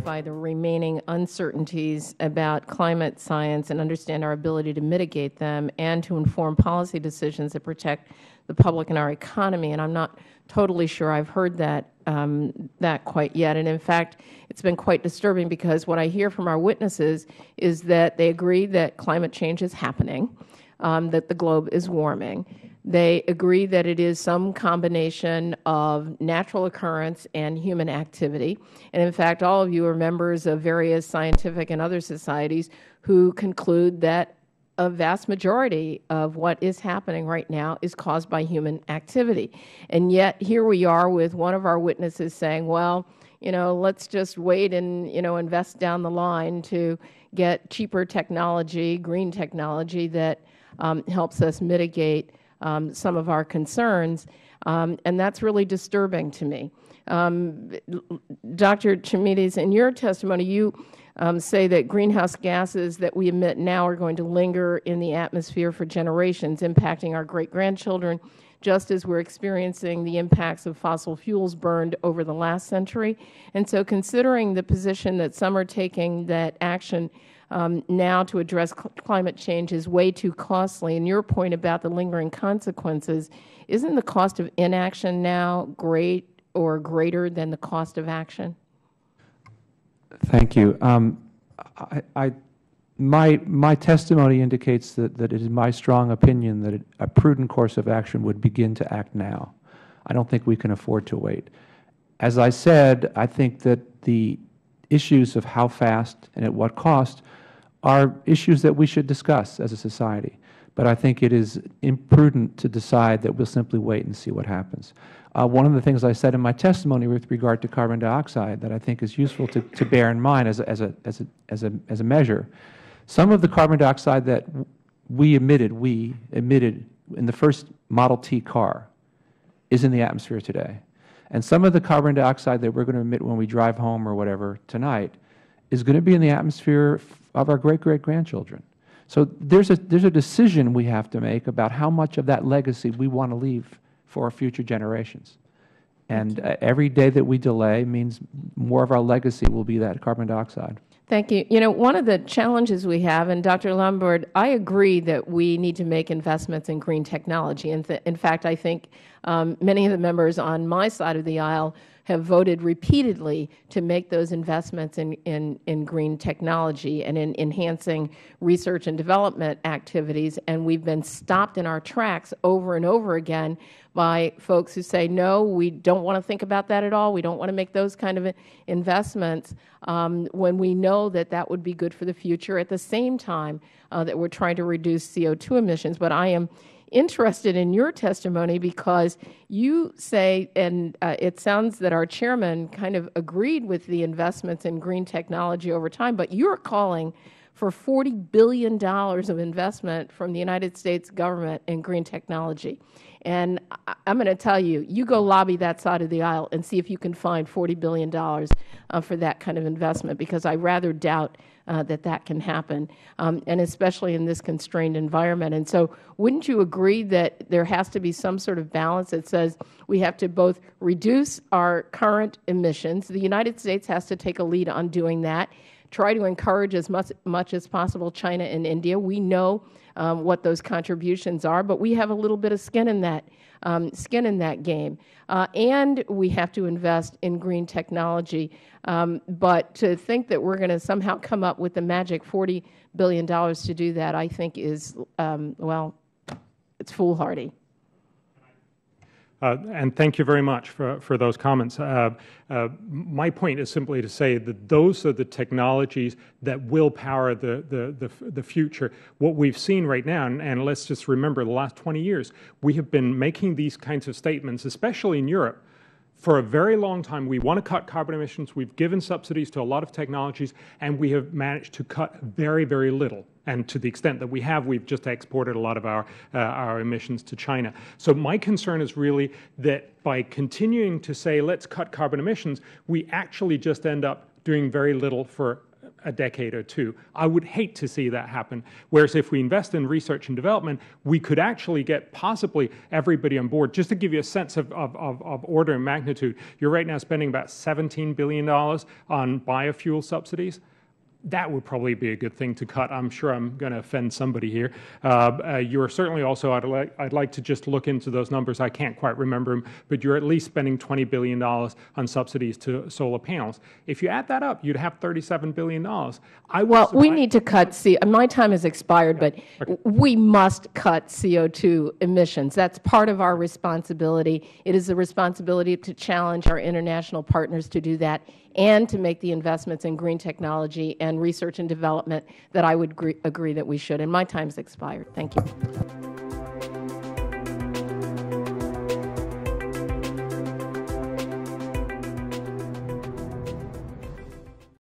identify the remaining uncertainties about climate science and understand our ability to mitigate them and to inform policy decisions that protect the public and our economy. And I'm not totally sure I've heard that quite yet. And in fact, it's been quite disturbing because what I hear from our witnesses is that they agree that climate change is happening, that the globe is warming. They agree that it is some combination of natural occurrence and human activity. And in fact, all of you are members of various scientific and other societies who conclude that a vast majority of what is happening right now is caused by human activity. And yet here we are with one of our witnesses saying, well, let's just wait and, invest down the line to get cheaper technology, green technology that helps us mitigate some of our concerns, and that's really disturbing to me. Dr. Chameides, in your testimony, you say that greenhouse gases that we emit now are going to linger in the atmosphere for generations, impacting our great-grandchildren, just as we're experiencing the impacts of fossil fuels burned over the last century. And so considering the position that some are taking that action now to address climate change is way too costly, and your point about the lingering consequences, isn't the cost of inaction now great or greater than the cost of action? Thank you. My testimony indicates that it is my strong opinion that a prudent course of action would begin to act now. I don't think we can afford to wait. As I said, I think that the issues of how fast and at what cost are issues that we should discuss as a society. But I think it is imprudent to decide that we'll simply wait and see what happens. One of the things I said in my testimony with regard to carbon dioxide that I think is useful to bear in mind as a measure, some of the carbon dioxide that we emitted in the first Model T car is in the atmosphere today. And some of the carbon dioxide that we're going to emit when we drive home or whatever tonight is going to be in the atmosphere of our great-great-grandchildren. So there's a decision we have to make about how much of that legacy we want to leave for our future generations. And every day that we delay means more of our legacy will be that carbon dioxide. Thank you. One of the challenges we have, and Dr. Lomborg, I agree that we need to make investments in green technology. In fact, I think many of the members on my side of the aisle have voted repeatedly to make those investments in green technology and in enhancing research and development activities, and we've been stopped in our tracks over and over again by folks who say, no, we don't want to think about that at all, we don't want to make those kind of investments, when we know that that would be good for the future at the same time that we're trying to reduce CO2 emissions. But I am interested in your testimony because you say, and it sounds that our chairman kind of agreed with the investments in green technology over time, but you're calling for $40 billion of investment from the United States government in green technology. And I'm going to tell you, you go lobby that side of the aisle and see if you can find $40 billion for that kind of investment, because I rather doubt that can happen, and especially in this constrained environment. And so wouldn't you agree that there has to be some sort of balance that says we have to both reduce our current emissions, the United States has to take a lead on doing that, try to encourage as much as possible China and India. We know what those contributions are, but we have a little bit of skin in that game. And we have to invest in green technology. But to think that we're going to somehow come up with the magic $40 billion to do that, I think is, well, it's foolhardy. And thank you very much for those comments. My point is simply to say that those are the technologies that will power the future. What we've seen right now, and let's just remember the last 20 years, we have been making these kinds of statements, especially in Europe, for a very long time. We want to cut carbon emissions. We've given subsidies to a lot of technologies, and we have managed to cut very, very little. And to the extent that we have, we've just exported a lot of our emissions to China. So my concern is really that by continuing to say, let's cut carbon emissions, we actually just end up doing very little for a decade or two. I would hate to see that happen. Whereas if we invest in research and development, we could actually get possibly everybody on board. Just to give you a sense of order and magnitude, you're right now spending about $17 billion on biofuel subsidies. That would probably be a good thing to cut. I'm sure I'm going to offend somebody here. You're certainly also, I'd like to just look into those numbers. I can't quite remember them, but you're at least spending $20 billion on subsidies to solar panels. If you add that up, you'd have $37 billion. Well, we need to cut my time has expired, but we must cut CO2 emissions. That's part of our responsibility. It is a responsibility to challenge our international partners to do that and to make the investments in green technology and research and development that I would agree that we should. And my time has expired. Thank you.